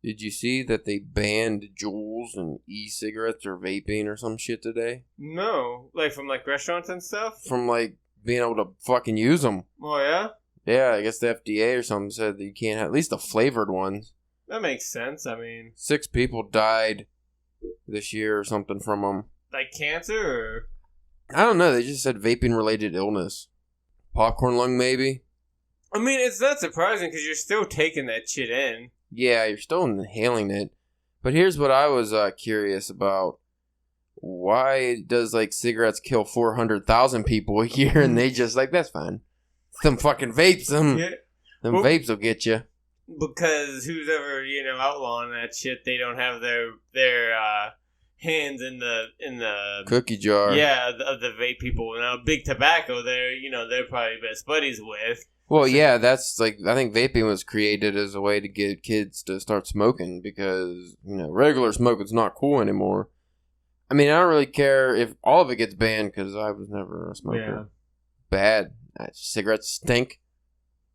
Did you see that they banned Juuls and e-cigarettes or vaping or some shit today? No. Like, from, like, restaurants and stuff? From, like, being able to fucking use them. Oh, yeah? Yeah, I guess the FDA or something said that you can't have, at least the flavored ones. That makes sense, I mean. 6 people died this year or something from them. Like cancer, or? I don't know, they just said vaping-related illness. Popcorn lung, maybe? I mean, it's not surprising, because you're still taking that shit in. Yeah, you're still inhaling it. But here's what I was curious about. Why does, like, cigarettes kill 400,000 people a year and they just, like, that's fine. Them fucking vapes, them vapes will get you. Because who's ever, outlawing that shit, they don't have their hands in the cookie jar. Yeah, of the vape people. Now, big tobacco, they're probably best buddies with. Well, yeah, that's like, I think vaping was created as a way to get kids to start smoking because, regular smoking's not cool anymore. I mean, I don't really care if all of it gets banned because I was never a smoker. Yeah. Bad. Cigarettes stink.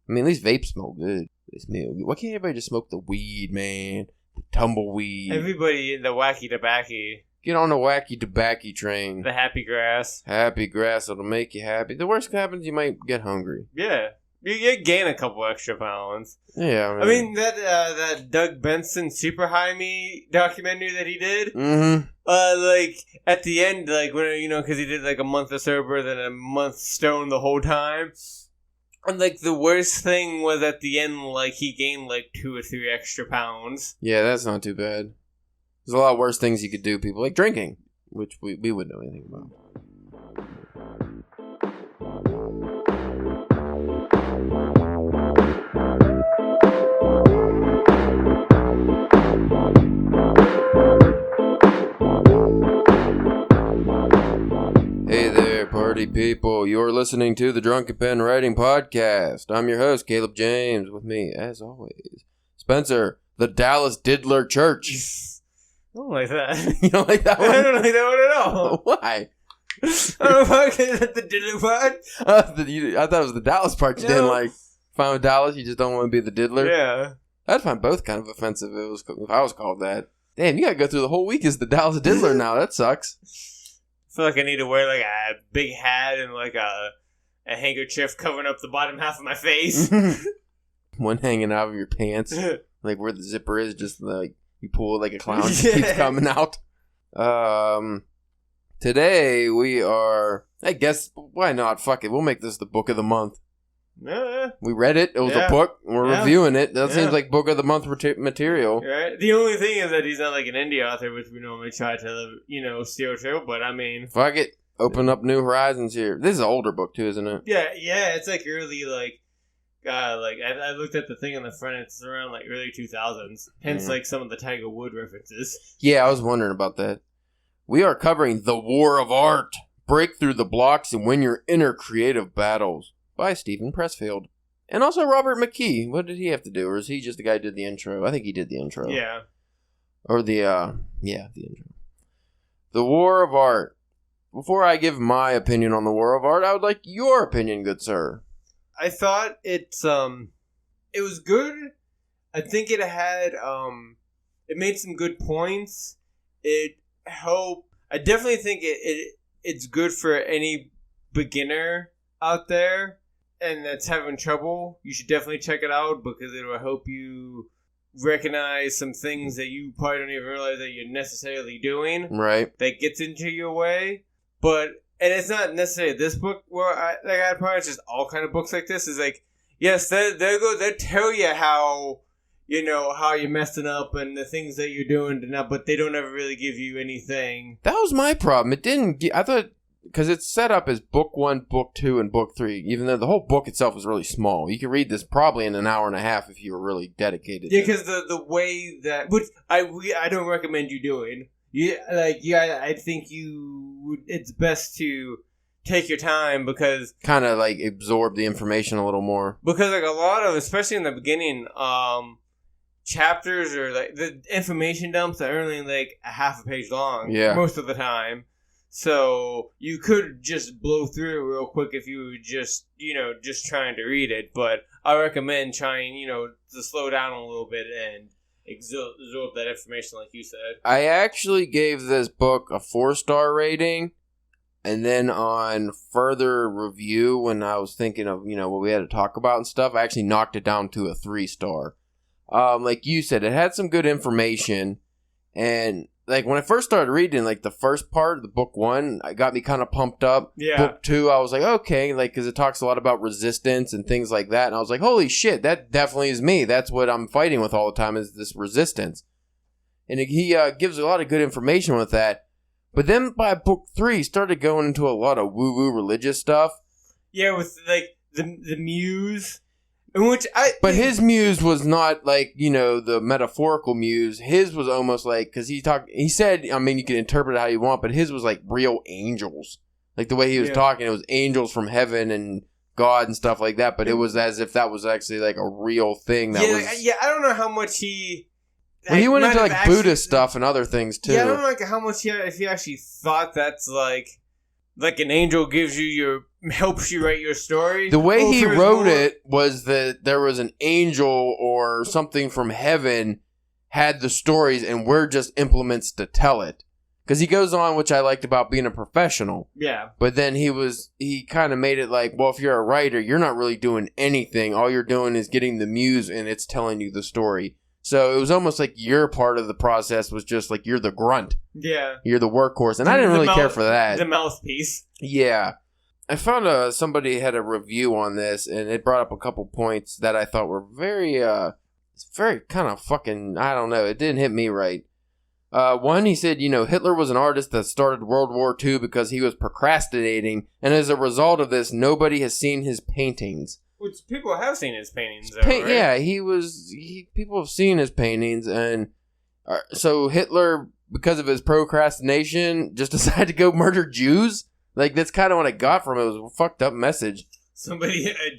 I mean, at least vapes smell good. They smell good. Why can't everybody just smoke the weed, man? The tumbleweed. Everybody in the wacky tobacco. Get on the wacky tobacco train. The happy grass. Happy grass, it'll make you happy. The worst happens, you might get hungry. Yeah. You gain a couple extra pounds. Yeah, I mean that Doug Benson Super High Me documentary that he did. Mm-hmm. Like at the end, like when because he did like a month of sober, then a month stoned the whole time. And like the worst thing was at the end, like he gained like 2 or 3 extra pounds. Yeah, that's not too bad. There's a lot worse things you could do, people, like drinking, which we wouldn't know anything about. Hey there, party people. You're listening to the Drunken Pen Writing Podcast. I'm your host, Caleb James. With me, as always, Spencer, the Dallas Diddler Church. I don't like that. You don't like that one? I don't like that one at all. Why? I don't know if I the diddler part. I thought it was the Dallas part you didn't like. Fine with Dallas, you just don't want to be the diddler? Yeah. I'd find both kind of offensive if I was called that. Damn, you gotta go through the whole week as the Dallas Diddler now. That sucks. I feel like I need to wear like a big hat and like a handkerchief covering up the bottom half of my face. One hanging out of your pants. Like where the zipper is, just like you pull it like a clown. It keeps coming out. Today we are, I guess, why not? Fuck it. We'll make this the book of the month. We read it. It was a book. We're reviewing it. That seems like book of the month material. Right. The only thing is that he's not like an indie author, which we normally try to, steer through. But I mean, fuck it. Open up new horizons here. This is an older book too, isn't it? Yeah. It's like early, I looked at the thing on the front. It's around like early 2000s. Hence, like some of the Tiger Wood references. Yeah, I was wondering about that. We are covering The War of Art. Break through the blocks and win your inner creative battles. By Steven Pressfield. And also Robert McKee. What did he have to do? Or is he just the guy who did the intro? I think he did the intro. Yeah. Or the intro. The War of Art. Before I give my opinion on The War of Art, I would like your opinion, good sir. I thought it was good. I think it had, it made some good points. It helped. I definitely think it's good for any beginner out there and that's having trouble. You should definitely check it out because it will help you recognize some things that you probably don't even realize that you're necessarily doing. Right. That gets into your way. But, and it's not necessarily this book where I probably it's just all kind of books like this is like, yes, they tell you how, how you're messing up and the things that you're doing, but they don't ever really give you anything. That was my problem. It didn't, I thought, because it's set up as book 1, book 2, and book 3, even though the whole book itself is really small. You could read this probably in an hour and a half if you were really dedicated. Yeah, because the way that, which I don't recommend you doing. I think it's best to take your time because kind of like absorb the information a little more. Because like a lot of, especially in the beginning, chapters or like the information dumps are only like a half a page long. Yeah. Most of the time. So you could just blow through it real quick if you were just trying to read it. But I recommend trying, to slow down a little bit absorb that information, like you said. I actually gave this book a 4-star rating, and then on further review, when I was thinking of, what we had to talk about and stuff, I actually knocked it down to a 3-star. Like you said, it had some good information, and like when I first started reading, like the first part of the book 1, it got me kind of pumped up. Yeah. Book 2, I was like, okay, like because it talks a lot about resistance and things like that, and I was like, holy shit, that definitely is me. That's what I'm fighting with all the time, is this resistance. And he gives a lot of good information with that. But then by book 3, he started going into a lot of woo-woo religious stuff. Yeah, with like the muse. But his muse was not like, the metaphorical muse. His was almost like, because he said, I mean, you can interpret it how you want, but his was like real angels. Like the way he was talking, it was angels from heaven and God and stuff like that, but it was as if that was actually like a real thing. I don't know how much he... Well, he went into like Buddhist stuff and other things too. Yeah, I don't know how much if he actually thought that's like an angel helps you write your story. The way he wrote it was that there was an angel or something from heaven had the stories, and we're just implements to tell it. Because he goes on, which I liked about being a professional. Yeah. But then he kind of made it like, well, if you're a writer, you're not really doing anything. All you're doing is getting the muse, and it's telling you the story. So it was almost like your part of the process was just like you're the grunt. Yeah. You're the workhorse. And I didn't really care for that. The mouthpiece. Yeah. I found somebody had a review on this, and it brought up a couple points that I thought were very kind of fucking, I don't know. It didn't hit me right. One, he said, Hitler was an artist that started World War II because he was procrastinating, and as a result of this, nobody has seen his paintings. Which people have seen his paintings, though, right? Yeah, people have seen his paintings, and so Hitler, because of his procrastination, just decided to go murder Jews? Like, that's kind of what I got from it. It was a fucked up message. A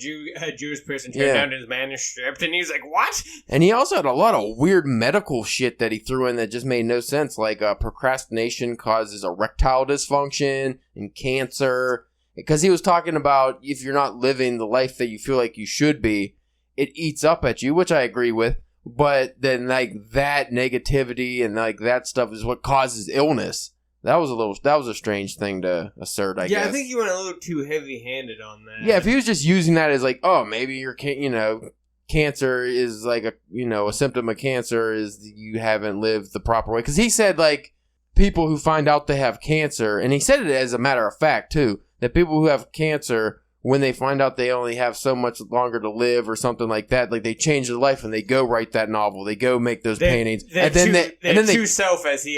Jewish person turned down his manuscript, and he was like, what? And he also had a lot of weird medical shit that he threw in that just made no sense, like procrastination causes erectile dysfunction and cancer. Because he was talking about if you're not living the life that you feel like you should be, it eats up at you, which I agree with. But then, like, that negativity and, like, that stuff is what causes illness. That was a strange thing to assert, I guess. Yeah, I think you went a little too heavy-handed on that. Yeah, if he was just using that as, like, oh, maybe your cancer is, like, a symptom of cancer is you haven't lived the proper way. Because he said, like, people who find out they have cancer, and he said it as a matter of fact, too, that people who have cancer, when they find out they only have so much longer to live or something like that, like they change their life and they go write that novel, they go make those paintings, and then true self, as he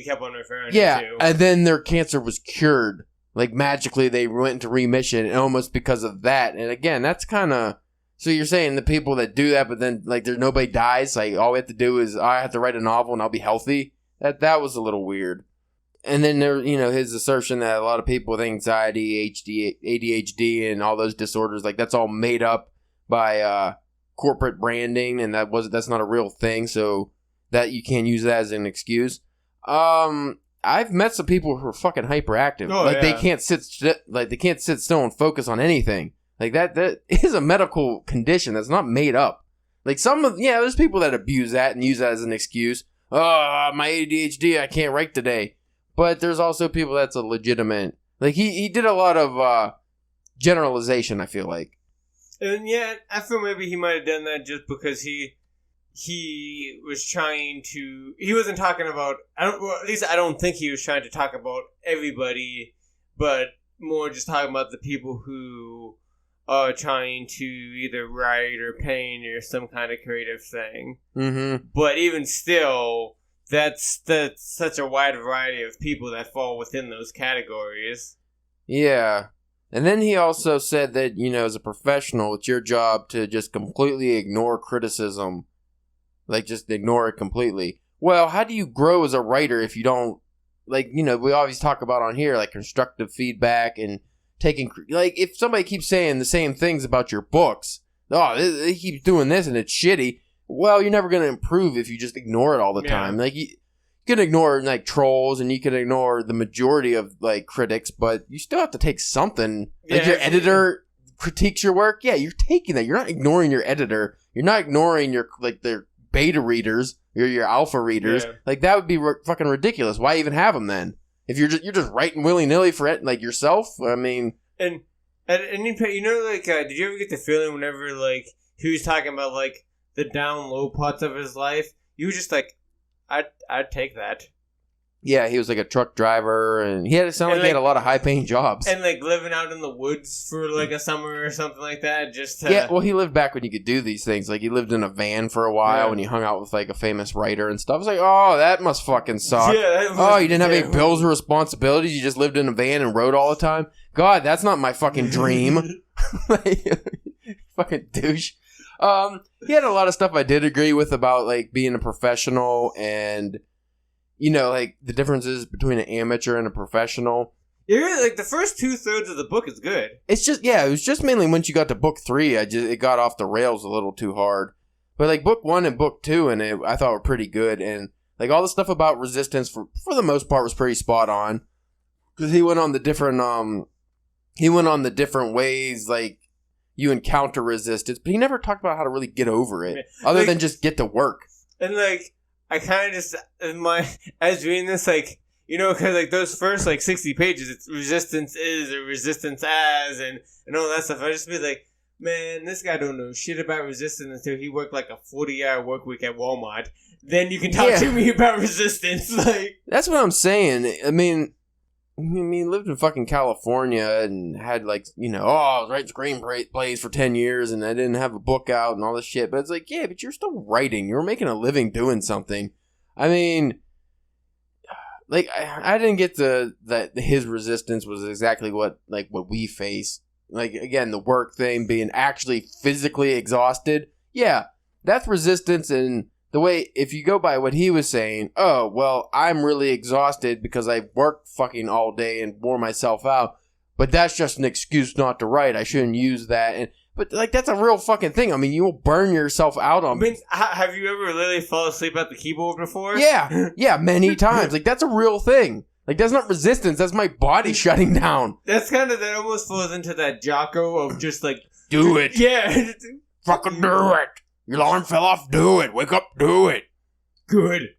kept on referring to. Yeah, and then their cancer was cured, like magically they went into remission, almost because of that. And again, that's kind of, so you're saying the people that do that, but then like there's nobody dies, like all we have to do is I have to write a novel and I'll be healthy. That was a little weird. And then there, his assertion that a lot of people with anxiety, ADHD, and all those disorders, like that's all made up by corporate branding, and that's not a real thing. So that you can't use that as an excuse. I've met some people who are fucking hyperactive. They can't sit still and focus on anything. Like that is a medical condition that's not made up. Like there's people that abuse that and use that as an excuse. Oh, my ADHD, I can't write today. But there's also people that's a legitimate... Like, he did a lot of generalization, I feel like. And yeah, I feel maybe he might have done that just because he was trying to... He wasn't talking about... at least I don't think he was trying to talk about everybody, but more just talking about the people who are trying to either write or paint or some kind of creative thing. Mm-hmm. But even still... That's such a wide variety of people that fall within those categories. Yeah. And then he also said that, as a professional, it's your job to just completely ignore criticism. Like, just ignore it completely. Well, how do you grow as a writer if you don't, like, we always talk about on here, like, constructive feedback and taking, like, if somebody keeps saying the same things about your books, they keep doing this and it's shitty. Well, you're never going to improve if you just ignore it all the time. Like, you can ignore, like, trolls, and you can ignore the majority of, like, critics, but you still have to take something. Like, your editor critiques your work. Yeah, you're taking that. You're not ignoring your editor. You're not ignoring their beta readers or your alpha readers. Yeah. Like, that would be fucking ridiculous. Why even have them then? If you're just writing willy-nilly for it, like, yourself? I mean... And at any point, you know, like, did you ever get the feeling whenever, like, he was talking about, like, the down-low parts of his life, you were just like, I'd take that. Yeah, he was like a truck driver, and he had he had a lot of high-paying jobs. And, like, living out in the woods for, like, a summer or something like that, just to... Yeah, well, he lived back when you could do these things. Like, he lived in a van for a while, and he hung out with, like, a famous writer and stuff. It's like, oh, that must fucking suck. Yeah, oh, you didn't have any bills or responsibilities? You just lived in a van and rode all the time? God, that's not my fucking dream. Fucking douche. He had a lot of stuff I did agree with about, like, being a professional and... You know, like, the differences between an amateur and a professional. Yeah, like, the first 2/3 of the book is good. It's just, yeah, it was just mainly once you got to book 3, it got off the rails a little too hard. But, like, book 1 and book 2, I thought were pretty good. And, like, all the stuff about resistance, for the most part, was pretty spot on. Because he went on the different ways, like, you encounter resistance. But he never talked about how to really get over it. Other than just get to work. And, like... I kind of just, as reading this, like, you know, because, like, those first, like, 60 pages, it's resistance is or resistance as and all that stuff. I just be like, man, this guy don't know shit about resistance until he worked, like, a 40-hour work week at Walmart. Then you can talk to me about resistance. Like, that's what I'm saying. I mean, lived in fucking California and had, like, you know, I was writing screenplays for 10 years and I didn't have a book out and all this shit. But it's like, yeah, but you're still writing. You were making a living doing something. I mean, like, I didn't get that his resistance was exactly what we face. Like, again, the work thing, being actually physically exhausted. Yeah, that's resistance. And the way, if you go by what he was saying, oh, well, I'm really exhausted because I worked fucking all day and wore myself out. But that's just an excuse not to write. I shouldn't use that. But, like, that's a real fucking thing. I mean, you will burn yourself out on... I mean, have you ever literally fallen asleep at the keyboard before? Yeah. Yeah, many times. Like, that's a real thing. Like, that's not resistance. That's my body shutting down. That almost falls into that Jocko of just, like... Do it. Yeah. Fucking do it. Your alarm fell off. Do it. Wake up. Do it. Good.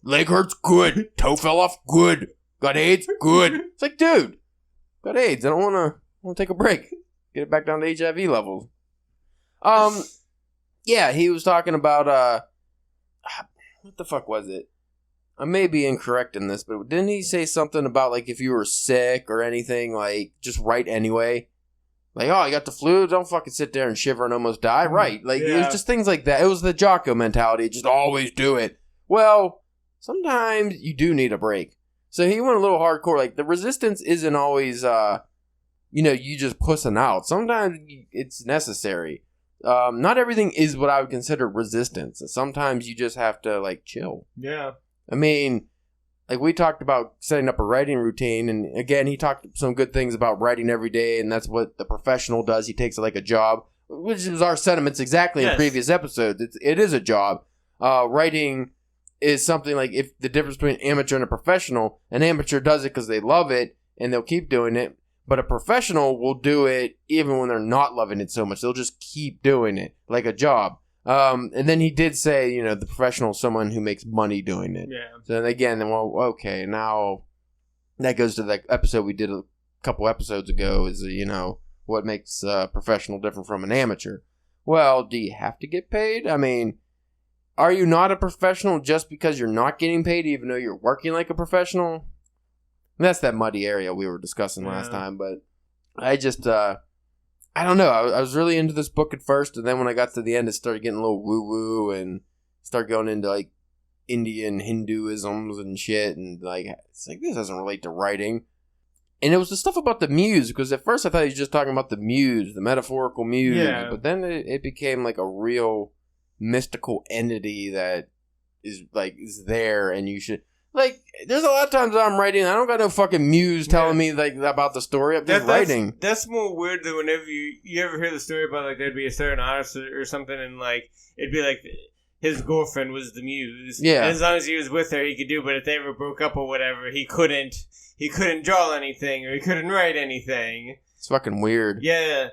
Leg hurts. Good. Toe fell off. Good. Got AIDS. Good. It's like, dude, got AIDS. I don't want to take a break. Get it back down to HIV levels. Yeah, he was talking about, what the fuck was it? I may be incorrect in this, but didn't he say something about, like, if you were sick or anything, like, just write anyway? Like, oh, you got the flu? Don't fucking sit there and shiver and almost die. Right. Like, It was just things like that. It was the Jocko mentality. Just always do it. Well, sometimes you do need a break. So he went a little hardcore. Like, the resistance isn't always, you just pussing out. Sometimes it's necessary. Not everything is what I would consider resistance. Sometimes you just have to, like, chill. Yeah. I mean... Like, we talked about setting up a writing routine, and again, he talked some good things about writing every day, and that's what the professional does. He takes it like a job, which is our sentiments exactly in previous episodes. It is a job. Writing is something like, if the difference between amateur and a professional, an amateur does it because they love it, and they'll keep doing it, but a professional will do it even when they're not loving it so much. They'll just keep doing it like a job. And then he did say, the professional is someone who makks money doing it. Yeah. So then again, okay, now that goes to that episode we did a couple episodes ago is, what makes a professional different from an amateur. Well, do you have to get paid? I mean, are you not a professional just because you're not getting paid even though you're working like a professional? And that's that muddy area we were discussing last time, but I just, I don't know. I was really into this book at first, and then when I got to the end, it started getting a little woo-woo and started going into, like, Indian Hinduisms and shit, and, like, it's like, this doesn't relate to writing. And it was the stuff about the muse, because at first I thought he was just talking about the muse, the metaphorical muse, but then it became, like, a real mystical entity that is there, and you should... Like, there's a lot of times I'm writing, I don't got no fucking muse telling me, like, about the story. I'm just writing. That's more weird than whenever you ever hear the story about, like, there'd be a certain artist or something, and, like, it'd be, like, his girlfriend was the muse. Yeah. And as long as he was with her, he could do, but if they ever broke up or whatever, he couldn't draw anything, or he couldn't write anything. It's fucking weird. Yeah.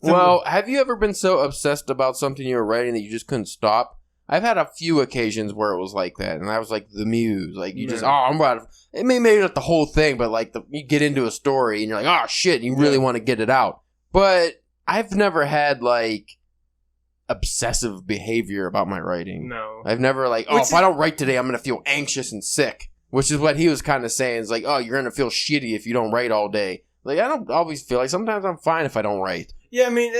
Well, have you ever been so obsessed about something you were writing that you just couldn't stop? I've had a few occasions where it was like that, and that was like the muse. Like, you just, I'm about to, it may not the whole thing, but like, you get into a story, and you're like, oh, shit, and you really want to get it out. But I've never had, like, obsessive behavior about my writing. No. I've never, like, if I don't write today, I'm going to feel anxious and sick, which is what he was kind of saying. It's like, oh, you're going to feel shitty if you don't write all day. Like, I don't always feel like, sometimes I'm fine if I don't write. Yeah, I mean,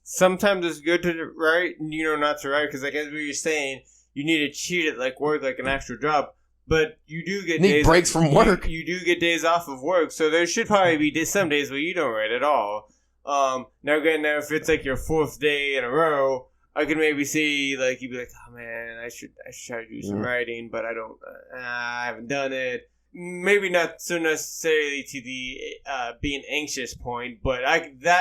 sometimes it's good to write and, not to write, because, like, as we were saying, you need to treat it like work, like an actual job. But you do get days breaks from work. You do get days off of work, so there should probably be some days where you don't write at all. Now again, if it's like your 4th day in a row, I could maybe see, like, you'd be like, oh man, I should try to do some writing, but I haven't done it. Maybe not so necessarily to the being anxious point, but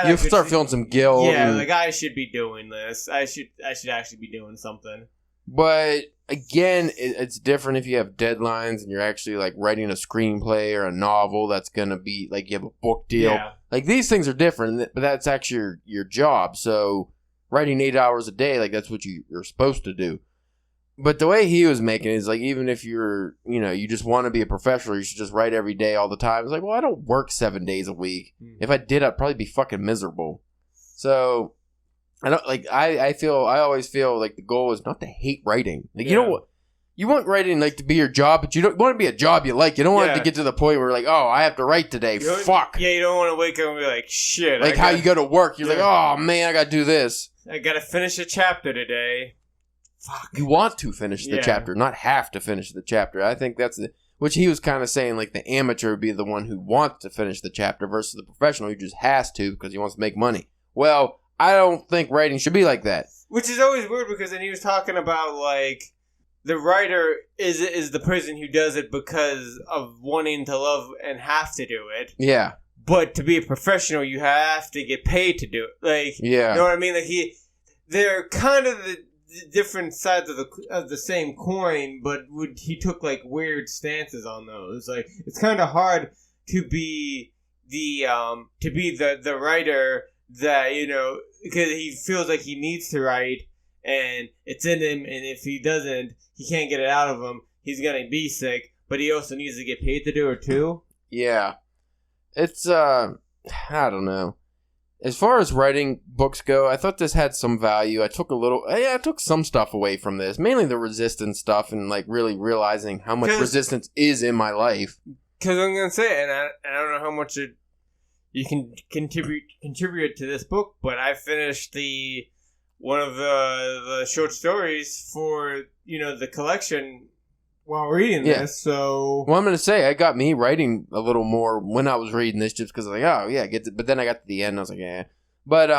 you'll start feeling some guilt. Yeah, like, I should be doing this. I should actually be doing something. But again, it's different if you have deadlines and you're actually like writing a screenplay or a novel that's gonna be like you have a book deal. Yeah. Like, these things are different, but that's actually your job. So writing 8 hours a day, like, that's what you're supposed to do. But the way he was making it is like, even if you're, you just want to be a professional, you should just write every day all the time. It's like, well, I don't work 7 days a week. If I did, I'd probably be fucking miserable. So I don't like. I always feel like the goal is not to hate writing. Like, you want writing like to be your job, but you don't want to be a job you like. You don't want it to get to the point where like, oh, I have to write today. Fuck. Yeah, you don't want to wake up and be like, shit. Like how you go to work, you're like, oh man, I gotta do this. I gotta finish a chapter today. Fuck. You want to finish the chapter, not have to finish the chapter. I think that's which he was kind of saying, like, the amateur would be the one who wants to finish the chapter versus the professional who just has to because he wants to make money. Well, I don't think writing should be like that. Which is always weird, because then he was talking about, like, the writer is the person who does it because of wanting to love and have to do it. Yeah. But to be a professional, you have to get paid to do it. Like, yeah. You know what I mean? Like, they're kind of the different sides of the same coin, but he took, like, weird stances on those. Like, it's kind of hard to be the writer that, because he feels like he needs to write, and it's in him, and if he doesn't, he can't get it out of him, he's gonna be sick, but he also needs to get paid to do it too. Yeah. It's, I don't know. As far as writing books go, I thought this had some value. I took some stuff away from this, mainly the resistance stuff, and like really realizing how much resistance is in my life. Because I'm gonna say, and I don't know how much you can contribute to this book, but I finished one of the short stories for the collection while reading this. So, well, I'm gonna say I got me writing a little more when I was reading this, just because like, oh yeah, but then I got to the end, and I was like, yeah. But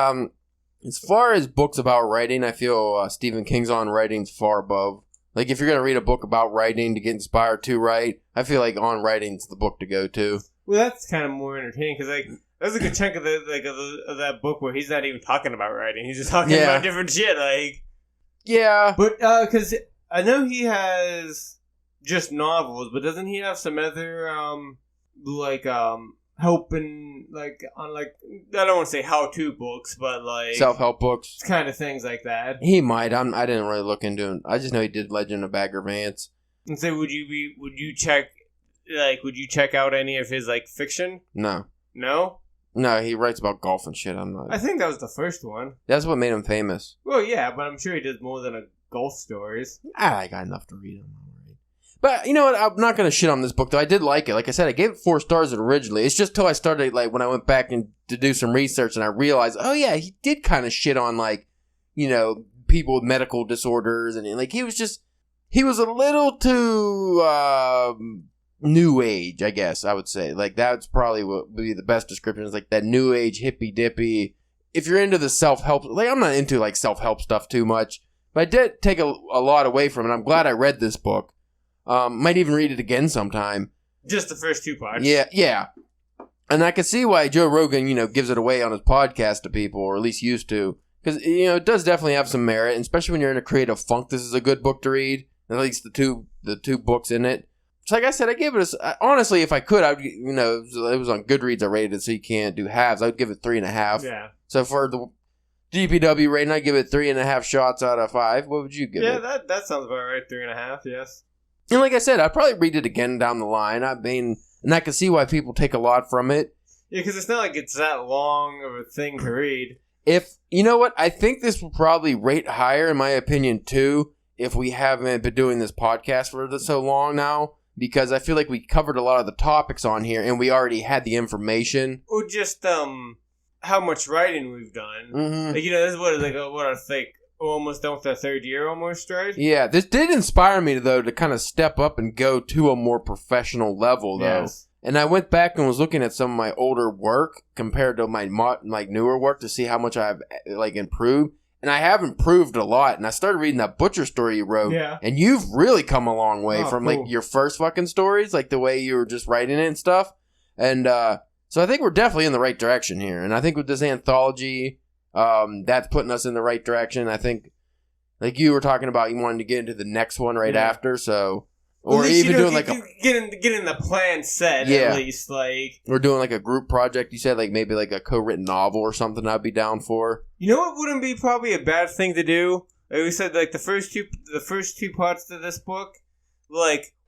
as far as books about writing, I feel Stephen King's On Writing's far above. Like, if you're gonna read a book about writing to get inspired to write, I feel like On Writing's the book to go to. Well, that's kind of more entertaining, because like there's a good chunk of of that book where he's not even talking about writing; he's just talking about different shit. Like, yeah, but because I know he has just novels, but doesn't he have some other helping on I don't want to say how-to books, but like self-help books, kind of things like that. He might. I didn't really look into him. I just know he did Legend of Bagger Vance. And so would you check out any of his like fiction? No. No, he writes about golf and shit. I think that was the first one. That's what made him famous. Well, yeah, but I'm sure he does more than golf stories. I got enough to read him. But you know what? I'm not gonna shit on this book though. I did like it. Like I said, I gave it 4 stars originally. It's just till I started when I went back and to do some research and I realized, oh yeah, he did kind of shit on people with medical disorders, and like he was a little too new age, I guess I would say. Like that's probably what would be the best description. Is like that new age hippy dippy. If you're into the self-help, like I'm not into like self-help stuff too much, but I did take a lot away from it. I'm glad I read this book. Might even read it again sometime. Just the first 2 parts. Yeah. And I can see why Joe Rogan, gives it away on his podcast to people, or at least used to. Because, it does definitely have some merit, and especially when you're in a creative funk, this is a good book to read. At least the two books in it. So like I said, I gave it honestly, if I could, I would, it was on Goodreads, I rated it, so you can't do halves. I would give it 3.5. Yeah. So for GPW rating, I give it 3.5 shots out of 5. What would you give it? Yeah, that sounds about right. 3.5, yes. And like I said, I'd probably read it again down the line. I mean, and I can see why people take a lot from it. Yeah, because it's not like it's that long of a thing to read. You know what? I think this will probably rate higher, in my opinion, too, if we haven't been doing this podcast for so long now. Because I feel like we covered a lot of the topics on here, and we already had the information. Or just, how much writing we've done. Mm-hmm. Like, this is what I think, almost done with our third year almost, right? Yeah, this did inspire me, though, to kind of step up and go to a more professional level, though. Yes. And I went back and was looking at some of my older work compared to my newer work to see how much I've improved. And I have improved a lot. And I started reading that Butcher story you wrote. Yeah. And you've really come a long way from cool. your first fucking stories, the way you were just writing it and stuff. And so I think we're definitely in the right direction here. And I think with this anthology, that's putting us in the right direction. I think, like you were talking about, you wanted to get into the next one right after. So. Or even doing getting the plan set, at least, We're doing a group project, you said, maybe a co-written novel or something I'd be down for. You know what wouldn't be probably a bad thing to do? Like we said, the first two parts to this book,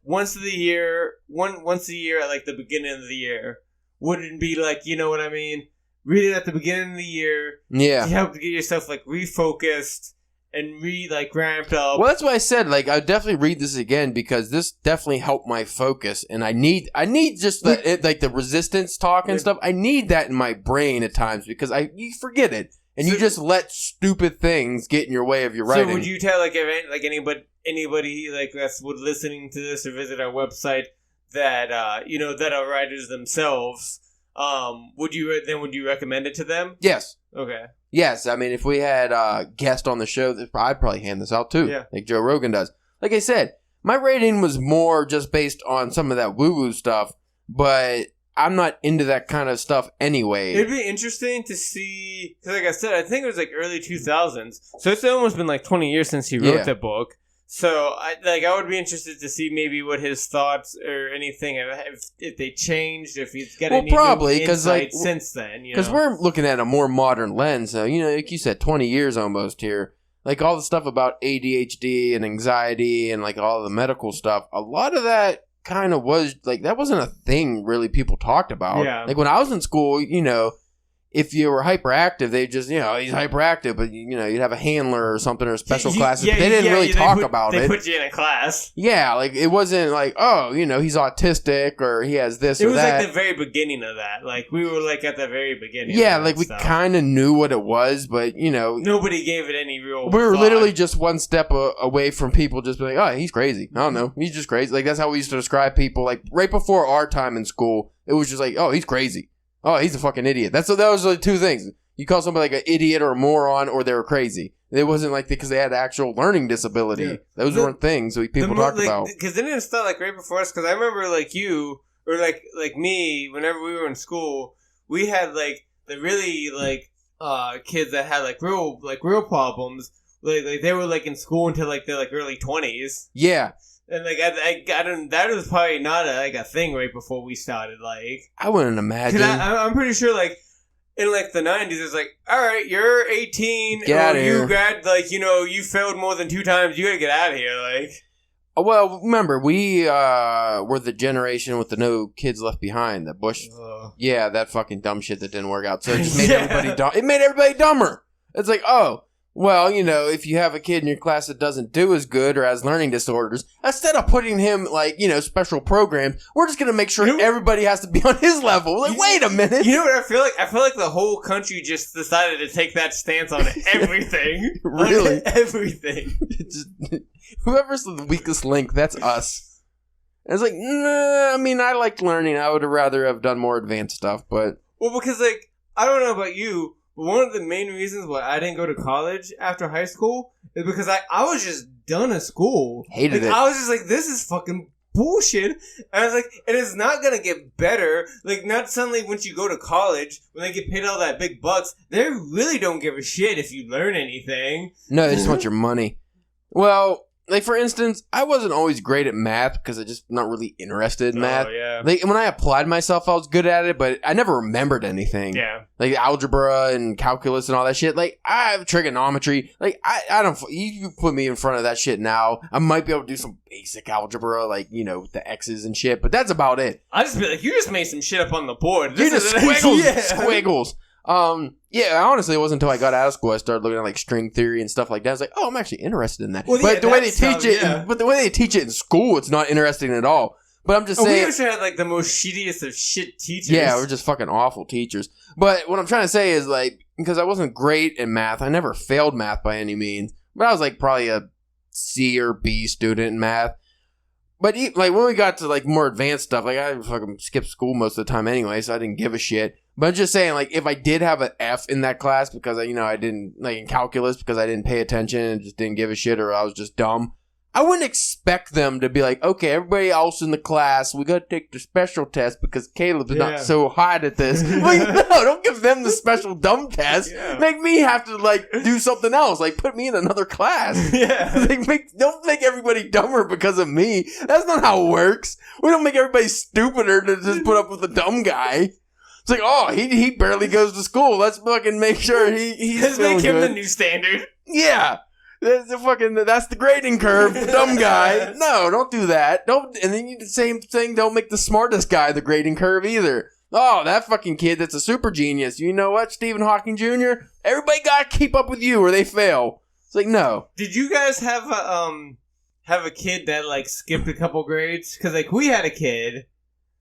once a year at the beginning of the year. Wouldn't be you know what I mean? Read it at the beginning of the year. Yeah. To help get yourself refocused. And ramped up. Well, that's why I said, I would definitely read this again because this definitely helped my focus. And I need just the resistance talk and stuff. I need that in my brain at times because you forget it. And you just let stupid things get in your way of your writing. So would you tell, anybody that's listening to this or visit our website that, that are writers themselves, would you recommend it to them? Yes. Okay. Yes, I mean, if we had a guest on the show, I'd probably hand this out too, like Joe Rogan does. Like I said, my rating was more just based on some of that woo-woo stuff, but I'm not into that kind of stuff anyway. It'd be interesting to see, because like I said, I think it was early 2000s, so it's almost been 20 years since he wrote the book. So I would be interested to see maybe what his thoughts or anything if they changed, if he's got any probably, new insight since then. Because we're looking at a more modern lens. So like you said, 20 years almost here. All the stuff about ADHD and anxiety and all the medical stuff. A lot of that kind of was that wasn't a thing really people talked about. Yeah. When I was in school, if you were hyperactive, they just, he's hyperactive, but, you'd have a handler or something or special classes. But they didn't really talk about it. They put you in a class. Yeah, it wasn't he's autistic or he has this or that. It was the very beginning of that. We were at the very beginning. Yeah, we kind of knew what it was, but, nobody gave it any real We were thought. literally just one step away from people just being he's crazy. I don't know. He's just crazy. That's how we used to describe people. Right before our time in school, it was just he's crazy. Oh, he's a fucking idiot. That was the two things. You call somebody an idiot or a moron or they were crazy. It wasn't because they had actual learning disability. Yeah. Those weren't things people talked about. Because then it started right before us. Because I remember you or me, whenever we were in school, we had the really kids that had real problems. They were in school until their early 20s. Yeah. And that was probably not a thing right before we started. I wouldn't imagine. I'm pretty sure in the 90s, it's all right, you're 18, get out of here. You failed more than 2 times, you gotta get out of here. Well, remember we were the generation with the No Kids Left Behind. That Bush, yeah, that fucking dumb shit that didn't work out. So it just made everybody dumb. It made everybody dumber. It's well, if you have a kid in your class that doesn't do as good or has learning disorders, instead of putting him, special programs, we're just going to make sure everybody has to be on his level. Wait a minute. You know what I feel like? I feel like the whole country just decided to take that stance on everything. Really? On everything. Whoever's the weakest link, that's us. It's nah, I mean, I liked learning. I would have rather have done more advanced stuff, but... Well, because, I don't know about you, but one of the main reasons why I didn't go to college after high school is because I was just done at school. Hated it. I was just this is fucking bullshit. And I was and it's not gonna get better. Not suddenly once you go to college, when they get paid all that big bucks, they really don't give a shit if you learn anything. No, they just want your money. Well, like for instance, I wasn't always great at math because I'm just not really interested in math. Yeah. Like when I applied myself, I was good at it, but I never remembered anything. Yeah. Like algebra and calculus and all that shit. Like I have trigonometry. Like I don't. You put me in front of that shit now, I might be able to do some basic algebra, like with the X's and shit. But that's about it. I just be like, you just made some shit up on the board. You just squiggles. Yeah, honestly, it wasn't until I got out of school I started looking at like string theory and stuff like that. I was like, oh, I'm actually interested in that. Well, but the way they teach it, but the way they teach it in school, it's not interesting at all. But I'm just saying, we also had like the most shittiest of shit teachers. Yeah, we're just fucking awful teachers. But what I'm trying to say is like, because I wasn't great in math, I never failed math by any means, but I was like probably a C or B student in math. But like when we got to like more advanced stuff, like I fucking skipped school most of the time anyway, so I didn't give a shit. But I'm just saying, like, if I did have an F in that class because, I didn't, like, in calculus because I didn't pay attention and just didn't give a shit or I was just dumb, I wouldn't expect them to be like, okay, everybody else in the class, we got to take the special test because Caleb's not so hot at this. Like, no, don't give them the special dumb test. Yeah. Make me have to, like, do something else. Like, put me in another class. Yeah. Like, don't make everybody dumber because of me. That's not how it works. We don't make everybody stupider to just put up with a dumb guy. It's like, oh, he barely goes to school. Let's fucking make sure he's Let's make him good. The new standard. Yeah. That's the grading curve. Dumb guy. No, don't do that. And then you do the same thing. Don't make the smartest guy the grading curve either. Oh, that fucking kid that's a super genius. You know what, Stephen Hawking Jr.? Everybody got to keep up with you or they fail. It's like, no. Did you guys have a kid that, like, skipped a couple grades? Because, like, we had a kid.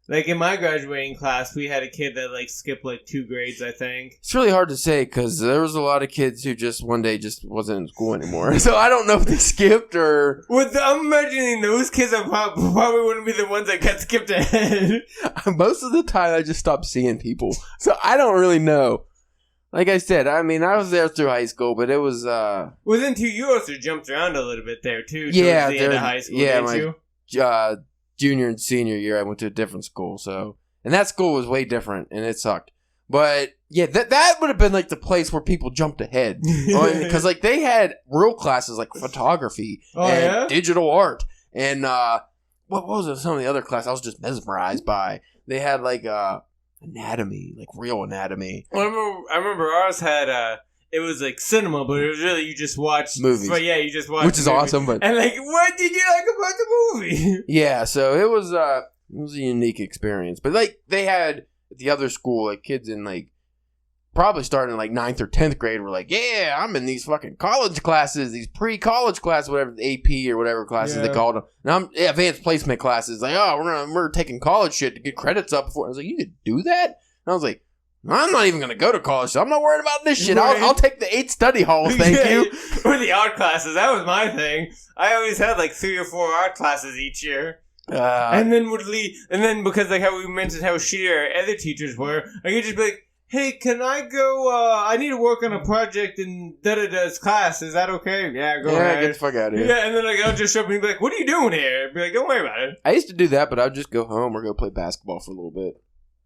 Like, in my graduating class, we had a kid that, like, skipped, like, 2 grades, I think. It's really hard to say, because there was a lot of kids who just one day just wasn't in school anymore. So I don't know if they skipped or... I'm imagining those kids probably wouldn't be the ones that got skipped ahead. Most of the time, I just stopped seeing people. So I don't really know. Like I said, I was there through high school, but it was... Well, then, too, you also jumped around a little bit there, too. Yeah. The end of high school, didn't you? Junior and senior year, I went to a different school, and that school was way different, and it sucked. But yeah, that would have been like the place where people jumped ahead, because like they had real classes like photography and digital art, and what was it? Some of the other classes I was just mesmerized by. They had like anatomy, like real anatomy. Well, I remember ours had it was like cinema, but it was really you just watched movies. But yeah, you just watched, which is awesome. But and like, what did you like about the movie? Yeah, so it was a unique experience. But like they had at the other school, like kids in like probably starting in like 9th or 10th grade were like, yeah, I'm in these fucking college classes, these pre-college classes, whatever AP or whatever classes they called them. And I'm advanced placement classes, like, oh, we're taking college shit to get credits up before. I was like, you could do that? And I was like, I'm not even going to go to college, so I'm not worried about this shit. Right. I'll take the 8 study hall, thank you. Or the art classes. That was my thing. I always had like 3 or 4 art classes each year. And then would leave. And then because like how we mentioned how shitty our other teachers were, I could just be like, hey, can I go, I need to work on a project in da-da-da's class. Is that okay? Yeah, go ahead. Get the fuck out of here. Yeah, and then like, I'll just show up and be like, what are you doing here? I'd be like, don't worry about it. I used to do that, but I'd just go home or go play basketball for a little bit.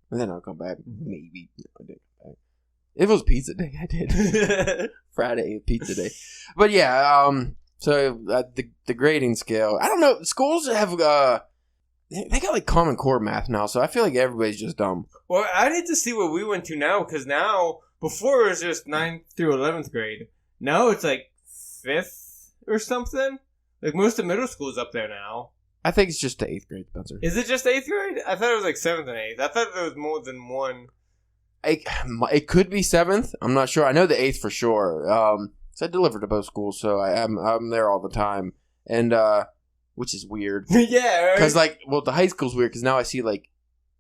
And then I'll come back. Maybe. No, I didn't come back. If it was pizza day, I did. Friday, pizza day. But yeah, so the grading scale. I don't know. Schools have, they got like Common Core math now, so I feel like everybody's just dumb. Well, I need to see what we went to now, because now, before it was just 9th through 11th grade. Now it's like 5th or something. Like most of middle school's up there now. I think it's just the 8th grade, Spencer. Is it just 8th grade? I thought it was like 7th and 8th. I thought there was more than one. It could be 7th. I'm not sure. I know the 8th for sure. So I deliver to both schools, so I'm there all the time, and which is weird. Yeah, right. Because like, well, the high school's weird because now I see like,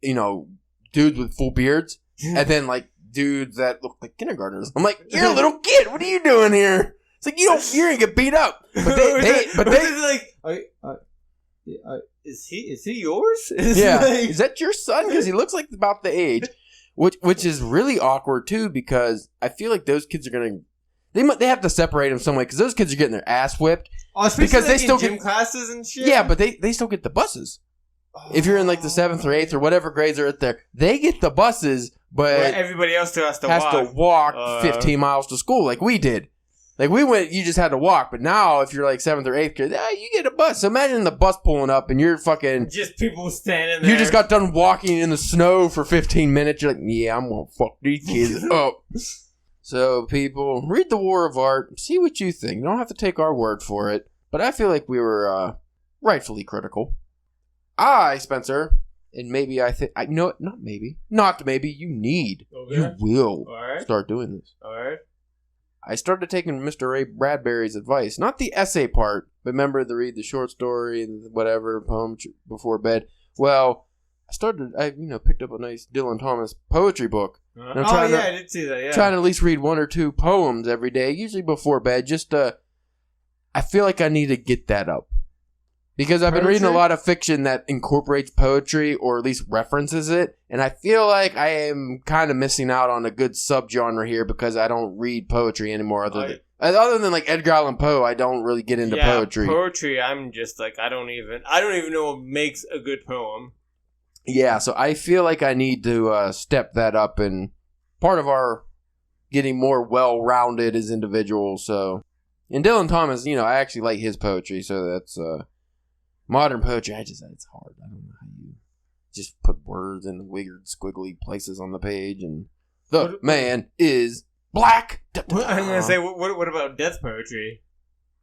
dudes with full beards, and then like dudes that look like kindergartners. I'm like, you're a little kid. What are you doing here? It's like you're gonna get beat up. But they like. Is he yours? Yeah, is that your son? Because he looks like about the age, which is really awkward too. Because I feel like those kids are gonna they have to separate them some way because those kids are getting their ass whipped. Oh, because like they still gym get classes and shit. Yeah, but they still get the buses. Oh. If you're in like the 7th or 8th or whatever grades are at there, they get the buses, but everybody else still has to walk 15 miles to school like we did. Like, we went, you just had to walk. But now, if you're like 7th or 8th grade, you get a bus. So imagine the bus pulling up and you're fucking... Just people standing there. You just got done walking in the snow for 15 minutes. You're like, yeah, I'm going to fuck these kids up. So, people, read The War of Art. See what you think. You don't have to take our word for it. But I feel like we were rightfully critical. Spencer, and maybe I think... not maybe. You need. Okay. You will start doing this. All right. I started taking Mr. Ray Bradbury's advice. Not the essay part, but remember to read the short story and whatever, poem before bed. Well, I picked up a nice Dylan Thomas poetry book. I did see that, yeah. Trying to at least read 1 or 2 poems every day, usually before bed. Just, I feel like I need to get that up. Because I've been reading a lot of fiction that incorporates poetry or at least references it. And I feel like I am kind of missing out on a good subgenre here because I don't read poetry anymore. Other than like Edgar Allan Poe, I don't really get into poetry. Poetry, I'm just like, I don't even know what makes a good poem. Yeah, so I feel like I need to step that up and part of our getting more well-rounded as individuals. So, and Dylan Thomas, I actually like his poetry, so that's... modern poetry, it's hard. I don't know how you just put words in weird squiggly places on the page and the man is black. I'm going to say, what about death poetry?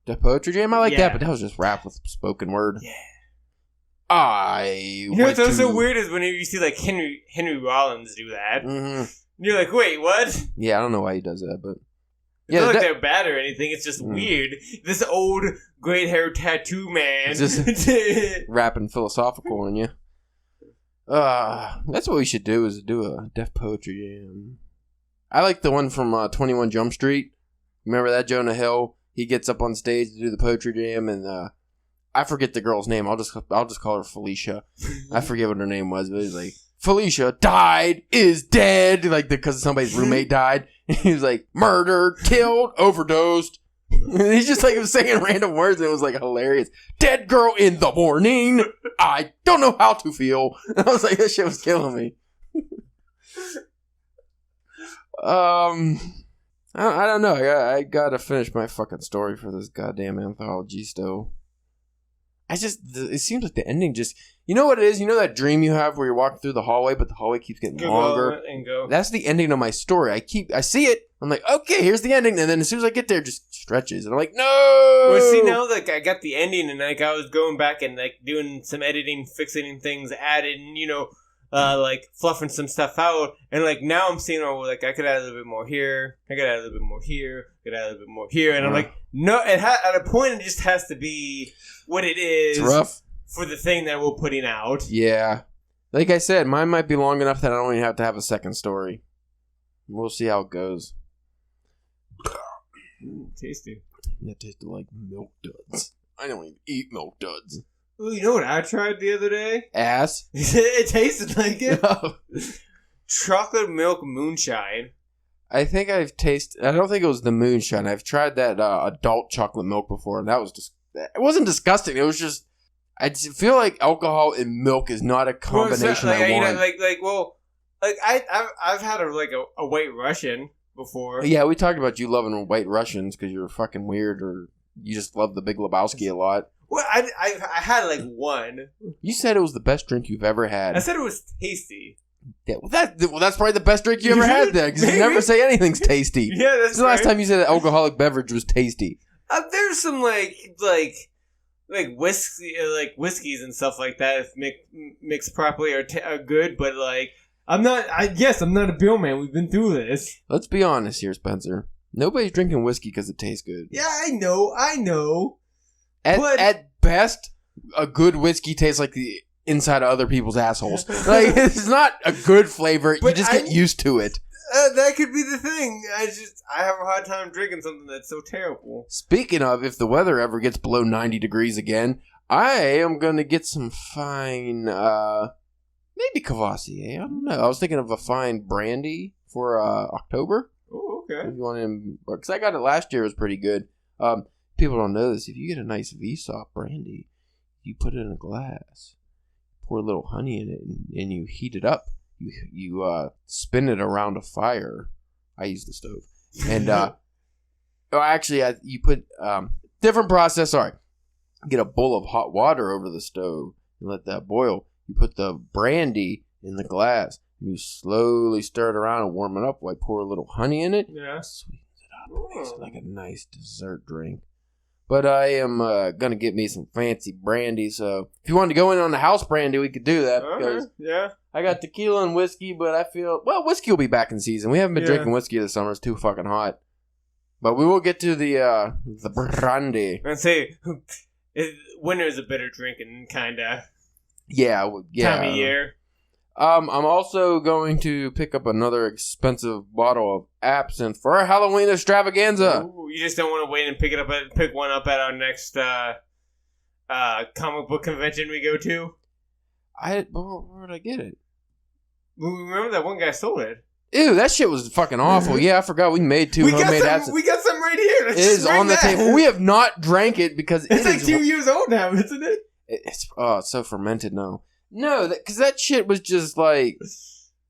Death poetry jam? I like that, but that was just rap with spoken word. Yeah. What's also weird is whenever you see like Henry Rollins do that, and you're like, wait, what? Yeah, I don't know why he does that, but... It's not like they're bad or anything. It's just weird. This old, great-haired tattoo man. Just rapping philosophical on you. That's what we should do, is do a deaf poetry jam. I like the one from 21 Jump Street. Remember that? Jonah Hill? He gets up on stage to do the poetry jam, and I forget the girl's name. I'll just call her Felicia. I forget what her name was, but he's like, Felicia is dead, like because somebody's roommate died. He was like, murdered, killed, overdosed. He's just like saying random words, and it was like hilarious. Dead girl in the morning. I don't know how to feel. And I was like, this shit was killing me. I don't know. I gotta finish my fucking story for this goddamn anthology still. It seems like the ending just... You know what it is? You know that dream you have where you're walking through the hallway, but the hallway keeps getting longer? And go. That's the ending of my story. I see it. I'm like, okay, here's the ending. And then as soon as I get there, it just stretches. And I'm like, no! Well, see, now like I got the ending, and like I was going back and like doing some editing, fixing things, adding, like fluffing some stuff out. And like now I'm seeing, like I could add a little bit more here. I could add a little bit more here. I could add a little bit more here. And I'm like, no, at a point it just has to be what it is. It's rough. For the thing that we're putting out. Yeah. Like I said, mine might be long enough that I don't even have to have a second story. We'll see how it goes. Tasty. That tasted like milk duds. I don't even eat milk duds. Ooh, you know what I tried the other day? Ass? It tasted like it. Chocolate milk moonshine. I think I've tasted... I don't think it was the moonshine. I've tried that adult chocolate milk before, and that was just... It wasn't disgusting. It was just... I feel like alcohol and milk is not a combination I want. I've had a White Russian before. Yeah, we talked about you loving White Russians because you're fucking weird, or you just love the Big Lebowski a lot. Well, I had like one. You said it was the best drink you've ever had. I said it was tasty. Yeah, that's probably the best drink you ever had then, because you never say anything's tasty. Yeah, that's the last time you said an alcoholic beverage was tasty. There's some like whiskey, like whiskeys and stuff like that, if mixed properly, are good. But like, I'm not a Bill man. We've been through this. Let's be honest here, Spencer. Nobody's drinking whiskey because it tastes good. Yeah, I know. At best, a good whiskey tastes like the inside of other people's assholes. Like, it's not a good flavor. You just get used to it. That could be the thing. I have a hard time drinking something that's so terrible. Speaking of, if the weather ever gets below 90 degrees again, I am going to get some fine, maybe Cavassier. I don't know. I was thinking of a fine brandy for October. Oh, okay. If you want to, because I got it last year. It was pretty good. People don't know this. If you get a nice Vsauce brandy, you put it in a glass, pour a little honey in it, and you heat it up. You spin it around a fire. I use the stove. And Oh, actually, you put different process. Sorry, get a bowl of hot water over the stove and let that boil. You put the brandy in the glass and you slowly stir it around and warm it up. While pour a little honey in it. Yeah. Sweetens it up. Makes it like a nice dessert drink. But I am gonna get me some fancy brandy. So if you wanted to go in on the house brandy, we could do that. Because yeah. I got tequila and whiskey, but I feel whiskey will be back in season. We haven't been drinking whiskey this summer; it's too fucking hot. But we will get to the brandy. I'd say winter is a better drinking kind of time of year. I'm also going to pick up another expensive bottle of absinthe for our Halloween extravaganza. Ooh, you just don't want to wait and pick one up at our next comic book convention we go to. Where did I get it? Remember that one guy stole it. Ew, that shit was fucking awful. Yeah, I forgot we made two homemade absinthe. We got some right here. It is on the table. We have not drank it because it's like 2 years old now, isn't it? It's so fermented now. No, because that shit was just like,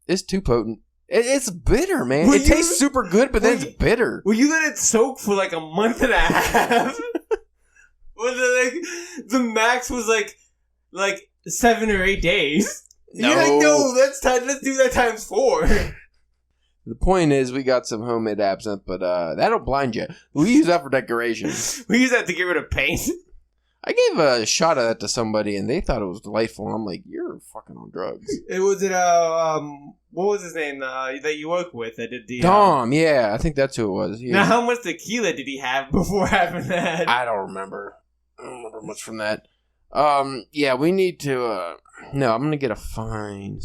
it's too potent. It's bitter, man. It tastes super good, but then it's bitter. Well, you let it soak for like a month and a half. Was it like the max was like 7 or 8 days? No, you're like, no, let's do that times 4. The point is, we got some homemade absinthe, but that'll blind you. We use that for decoration. We use that to get rid of paint. I gave a shot of that to somebody, and they thought it was delightful. And I'm like, you're fucking on drugs. What was his name that you work with? That did the Dom. Yeah, I think that's who it was. Yeah. Now, how much tequila did he have before having that? I don't remember. I don't remember much from that. Yeah, we need to. No, I'm gonna get a fine,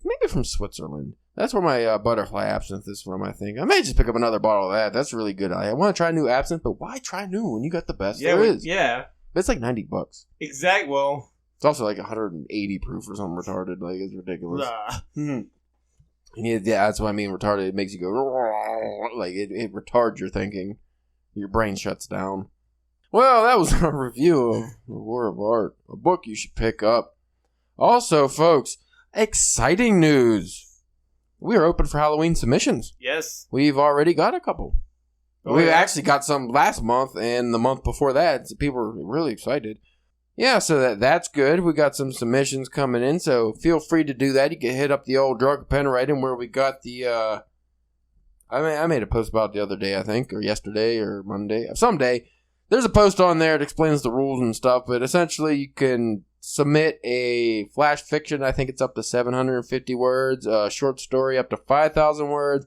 maybe from Switzerland. That's where my butterfly absinthe is from, I think. I may just pick up another bottle of that. That's really good. I want to try new absinthe, but why try new when you got the best there is? Yeah. But it's like $90. Exactly. Well, it's also like 180 proof or something retarded. Like, it's ridiculous. Yeah, that's what I mean, retarded. It makes you go, like, it retards your thinking. Your brain shuts down. Well, that was our review of The War of Art, a book you should pick up. Also, folks, exciting news. We are open for Halloween submissions. Yes. We've already got a couple. We've actually got some last month and the month before that. So people are really excited. Yeah, so that's good. We got some submissions coming in, so feel free to do that. You can hit up the old Drunken Pen Writing where we got the... I made a post about it the other day, I think, or yesterday or Monday. Someday. There's a post on there that explains the rules and stuff, but essentially you can submit a flash fiction. I think it's up to 750 words. A short story up to 5,000 words.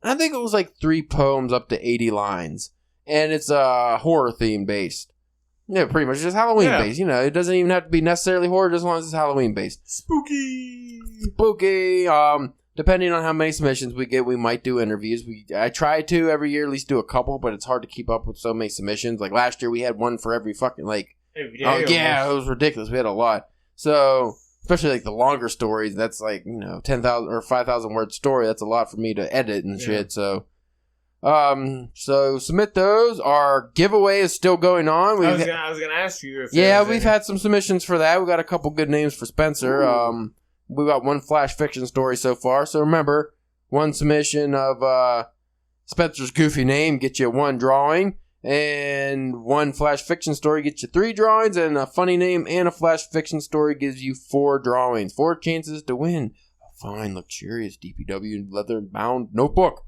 I think it was like 3 poems up to 80 lines. And it's horror theme based. Yeah, pretty much just Halloween based. You know, it doesn't even have to be necessarily horror, just as long as it's Halloween based. Spooky. Depending on how many submissions we get, we might do interviews. I try to every year at least do a couple, but it's hard to keep up with so many submissions. Like last year, we had one for every fucking every day. Yeah, it was ridiculous. We had a lot. So especially like the longer stories, that's like 10,000 or 5,000 word story. That's a lot for me to edit and shit. So, so submit those. Our giveaway is still going on. I was gonna ask you. If we've had some submissions for that. We got a couple good names for Spencer. Ooh. We got one flash fiction story so far. So remember, one submission of Spencer's goofy name gets you 1 drawing, and one flash fiction story gets you 3 drawings, and a funny name and a flash fiction story gives you 4 drawings. 4 chances to win a fine, luxurious DPW leather-bound notebook.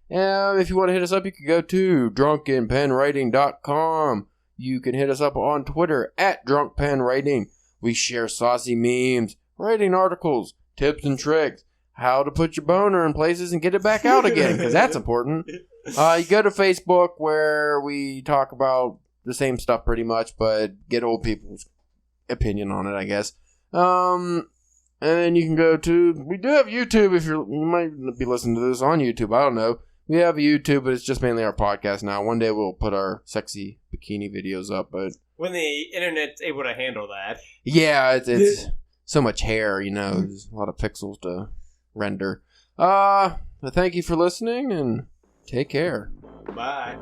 If you want to hit us up, you can go to drunkenpenwriting.com. You can hit us up on Twitter at drunkpenwriting. We share saucy memes, writing articles, tips and tricks, how to put your boner in places and get it back out again, because that's important. You go to Facebook where we talk about the same stuff pretty much, but get old people's opinion on it, I guess. And you can go to, we do have YouTube if you might be listening to this on YouTube, I don't know. We have YouTube, but it's just mainly our podcast now. One day we'll put our sexy bikini videos up, but... when the internet's able to handle that. Yeah, it's so much hair, there's a lot of pixels to render. But thank you for listening, and take care. Bye.